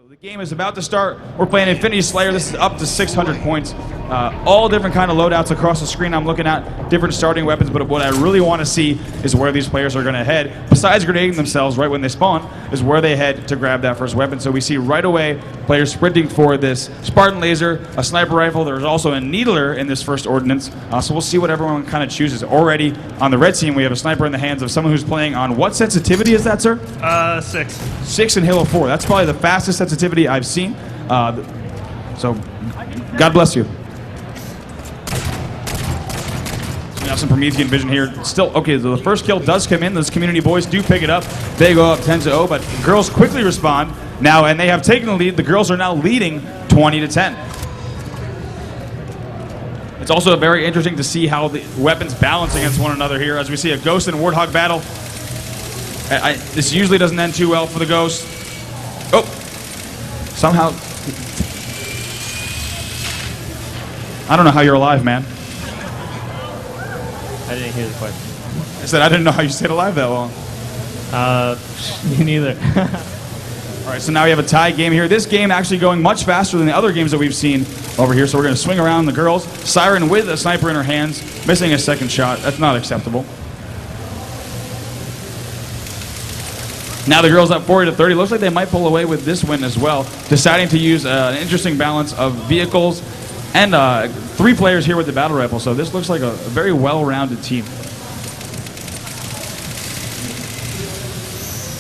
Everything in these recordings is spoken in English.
So the game is about to start. We're playing Infinity Slayer. This is up to 600 points. All different kind of loadouts across the screen. I'm looking at different starting weapons, but what I really want to see is where these players are going to head. Besides grenading themselves right when they spawn, is where they head to grab that first weapon. So we see right away players sprinting for this Spartan laser, a sniper rifle. There's also a needler in this first ordnance. So we'll see what everyone kind of chooses. Already on the red team, we have a sniper in the hands of someone who's playing on what sensitivity is that, sir? 6. 6 in Halo 4. That's probably the fastest sensitivity I've seen. So, God bless you. So we have some Promethean vision here. Still, okay, so the first kill does come in. Those community boys do pick it up. They go up 10-0, but girls quickly respond now, and they have taken the lead. The girls are now leading 20-10. It's also very interesting to see how the weapons balance against one another here, as we see a Ghost and Warthog battle. This usually doesn't end too well for the Ghost. Oh, somehow. I don't know how you're alive, man. I didn't hear the question. I said I didn't know how you stayed alive that long. Me neither. All right, so now we have a tie game here. This game actually going much faster than the other games that we've seen over here. So we're going to swing around the girls. Siren with a sniper in her hands, missing a second shot. That's not acceptable. Now the girls up 40-30. Looks like they might pull away with this win as well, deciding to use an interesting balance of vehicles and 3 players here with the battle rifle. So this looks like a very well-rounded team.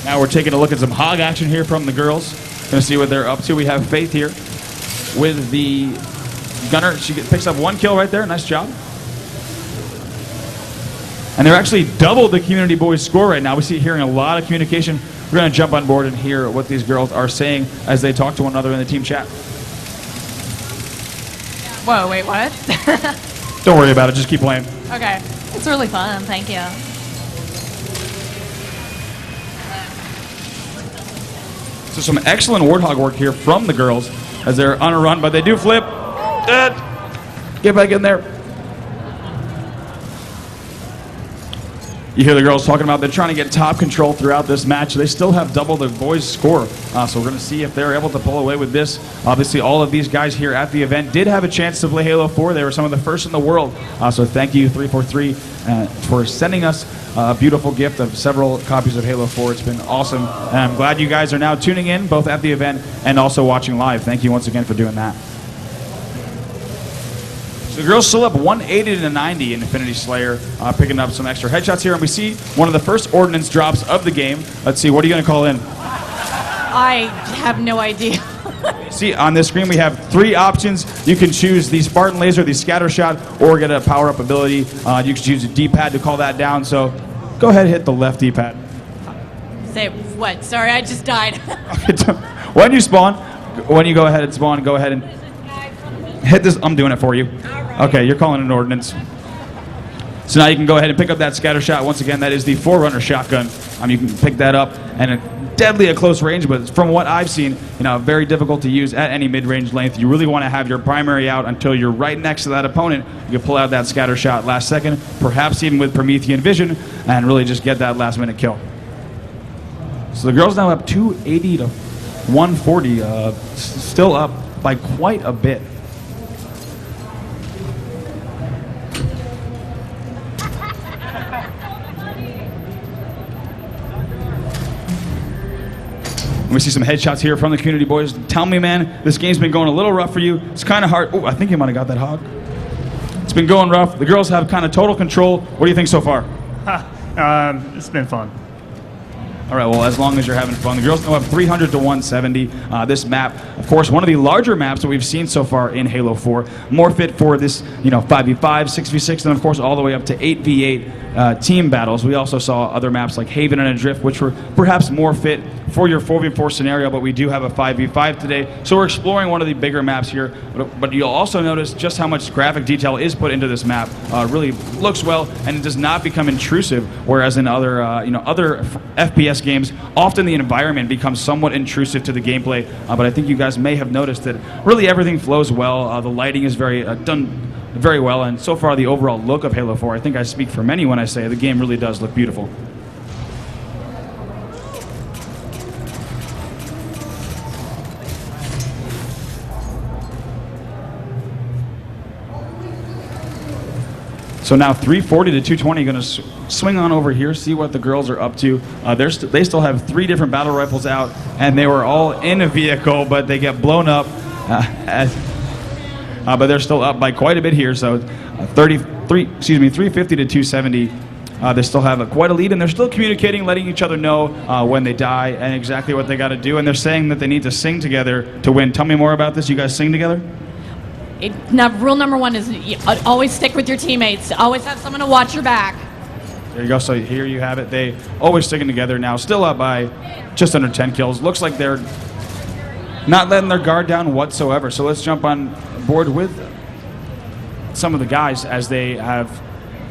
Now we're taking a look at some hog action here from the girls. Gonna see what they're up to. We have Faith here with the gunner. She picks up 1 kill right there. Nice job. And they're actually doubled the community boys score right now. We see hearing a lot of communication. We're going to jump on board and hear what these girls are saying as they talk to one another in the team chat. Whoa, wait, what? Don't worry about it. Just keep playing. Okay. It's really fun. Thank you. So some excellent Warthog work here from the girls as they're on a run, but they do flip. Get back in there. You hear the girls talking about they're trying to get top control throughout this match. They still have double the boys' score. So we're going to see if they're able to pull away with this. Obviously, all of these guys here at the event did have a chance to play Halo 4. They were some of the first in the world. So thank you, 343, for sending us a beautiful gift of several copies of Halo 4. It's been awesome. And I'm glad you guys are now tuning in, both at the event and also watching live. Thank you once again for doing that. The girls still up 180-90 in Infinity Slayer, picking up some extra headshots here, and we see one of the first ordnance drops of the game. Let's see, what are you going to call in? I have no idea. See, on this screen we have 3 options. You can choose the Spartan laser, the scatter shot, or get a power-up ability. You can choose a D-pad to call that down, so go ahead and hit the left D-pad. Say what? Sorry, I just died. When you spawn, when you go ahead and spawn, go ahead and hit this. I'm doing it for you. Okay, you're calling an ordnance. So now you can go ahead and pick up that scatter shot. Once again, that is the Forerunner shotgun. You can pick that up, and deadly at close range, but from what I've seen, very difficult to use at any mid-range length. You really want to have your primary out until you're right next to that opponent. You can pull out that scatter shot last second, perhaps even with Promethean vision, and really just get that last-minute kill. So the girls now up 280 to 140, still up by quite a bit. We see some headshots here from the community boys. Tell me, man, this game's been going a little rough for you. It's kind of hard. Oh, I think you might have got that hog. It's been going rough. The girls have kind of total control. What do you think so far? It's been fun. All right, well, as long as you're having fun. The girls go up 300 to 170. This map, of course, one of the larger maps that we've seen so far in Halo 4. More fit for this, 5v5, 6v6, and of course all the way up to 8v8 team battles. We also saw other maps like Haven and Adrift, which were perhaps more fit for your 4v4 scenario, but we do have a 5v5 today. So we're exploring one of the bigger maps here, but you'll also notice just how much graphic detail is put into this map. Really looks well, and it does not become intrusive, whereas in other, other FPS games, often the environment becomes somewhat intrusive to the gameplay, but I think you guys may have noticed that really everything flows well. The lighting is done very well, and so far the overall look of Halo 4, I think I speak for many when I say the game really does look beautiful. So now 340 to 220, going to swing on over here, see what the girls are up to. They still have 3 different battle rifles out, and they were all in a vehicle, but they get blown up. But they're still up by quite a bit here. So 350 to 270. They still have quite a lead, and they're still communicating, letting each other know when they die and exactly what they got to do. And they're saying that they need to sing together to win. Tell me more about this. You guys sing together? Rule number 1 is always stick with your teammates. Always have someone to watch your back. There you go. So here you have it. They always sticking together now. Still up by just under 10 kills. Looks like they're not letting their guard down whatsoever. So let's jump on board with some of the guys as they have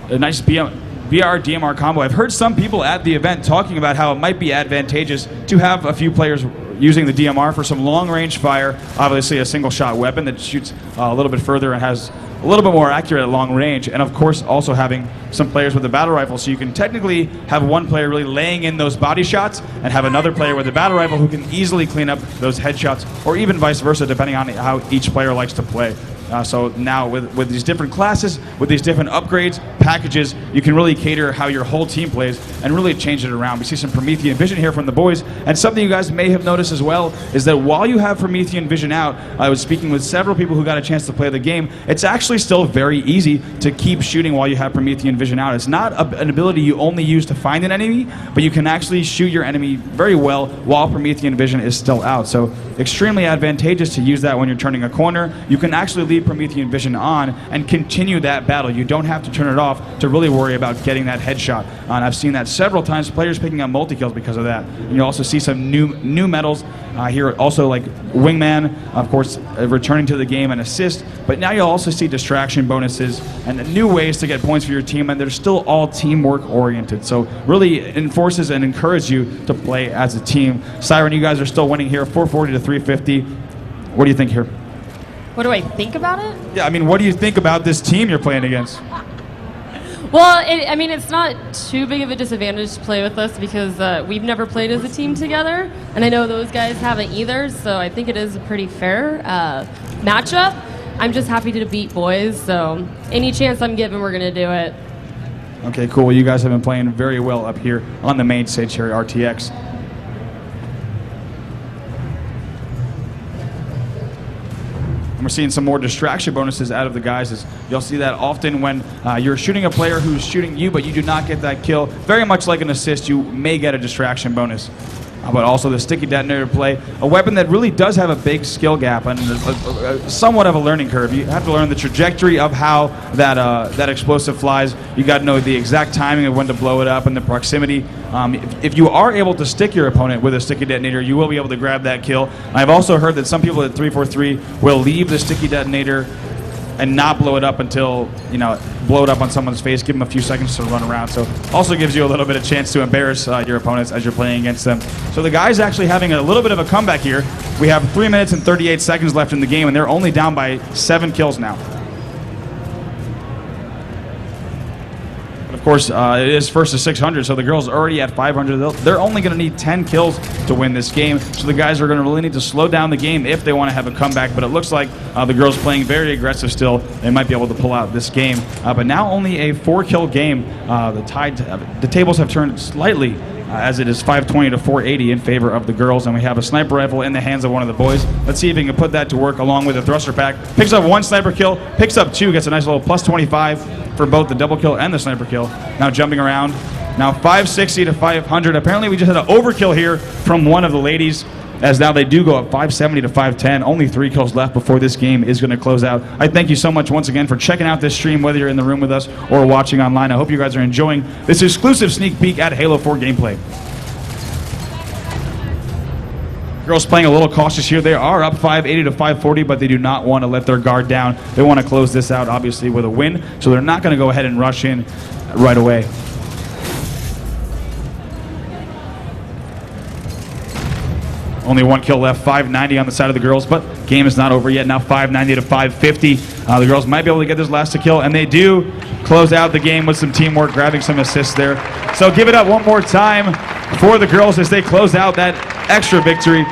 a nice VR DMR combo. I've heard some people at the event talking about how it might be advantageous to have a few players using the DMR for some long-range fire. Obviously a single-shot weapon that shoots a little bit further and has a little bit more accurate at long range, and of course also having some players with a battle rifle, so you can technically have one player really laying in those body shots and have another player with a battle rifle who can easily clean up those headshots, or even vice versa, depending on how each player likes to play. So now with these different classes, with these different upgrades, packages, you can really cater how your whole team plays and really change it around. We see some Promethean Vision here from the boys, and something you guys may have noticed as well is that while you have Promethean Vision out, I was speaking with several people who got a chance to play the game, it's actually still very easy to keep shooting while you have Promethean Vision out. It's not an ability you only use to find an enemy, but you can actually shoot your enemy very well while Promethean Vision is still out. So extremely advantageous to use that when you're turning a corner. You can actually leave Promethean Vision on and continue that battle. You don't have to turn it off to really worry about getting that headshot. And I've seen that several times, players picking up multi-kills because of that. And you also see some new medals here, also like Wingman, of course, returning to the game and assist. But now you'll also see distraction bonuses and new ways to get points for your team, and they're still all teamwork oriented. So really enforces and encourages you to play as a team. Siren, you guys are still winning here, 440 to 350. What do you think here? What do I think about it? Yeah, I mean, what do you think about this team you're playing against? Well, I mean, it's not too big of a disadvantage to play with us because we've never played as a team together, and I know those guys haven't either, so I think it is a pretty fair matchup. I'm just happy to beat boys, so any chance I'm given, we're going to do it. Okay, cool. Well, you guys have been playing very well up here on the main stage here at RTX. And we're seeing some more distraction bonuses out of the guys. As you'll see that often when you're shooting a player who's shooting you, but you do not get that kill. Very much like an assist, you may get a distraction bonus. But also the sticky detonator play, a weapon that really does have a big skill gap and somewhat of a learning curve. You have to learn the trajectory of how that explosive flies. You got to know the exact timing of when to blow it up and the proximity. If you are able to stick your opponent with a sticky detonator, you will be able to grab that kill. I've also heard that some people at 343 will leave the sticky detonator and not blow it up until, blow it up on someone's face, give them a few seconds to run around. So also gives you a little bit of chance to embarrass your opponents as you're playing against them. So the guys actually having a little bit of a comeback here. We have 3 minutes and 38 seconds left in the game, and they're only down by 7 kills now. Of course, it is first to 600, so the girls are already at 500. They're only going to need 10 kills to win this game, so the guys are going to really need to slow down the game if they want to have a comeback, but it looks like the girls playing very aggressive still. They might be able to pull out this game, but now only a 4-kill game. The tables have turned slightly as it is 520 to 480 in favor of the girls, and we have a sniper rifle in the hands of one of the boys. Let's see if he can put that to work along with a thruster pack. Picks up 1 sniper kill, picks up 2, gets a nice little plus 25 for both the double kill and the sniper kill. Now jumping around, now 560 to 500. Apparently we just had an overkill here from one of the ladies, as now they do go up 570 to 510. Only 3 kills left before this game is going to close out. I thank you so much once again for checking out this stream, whether you're in the room with us or watching online. I hope you guys are enjoying this exclusive sneak peek at Halo 4 gameplay. Girls playing a little cautious here. They are up 580 to 540, but they do not want to let their guard down. They want to close this out, obviously, with a win, so they're not going to go ahead and rush in right away. Only 1 kill left, 590 on the side of the girls, but game is not over yet. Now 590 to 550. The girls might be able to get this last kill, and they do close out the game with some teamwork, grabbing some assists there. So give it up one more time for the girls as they close out that extra victory.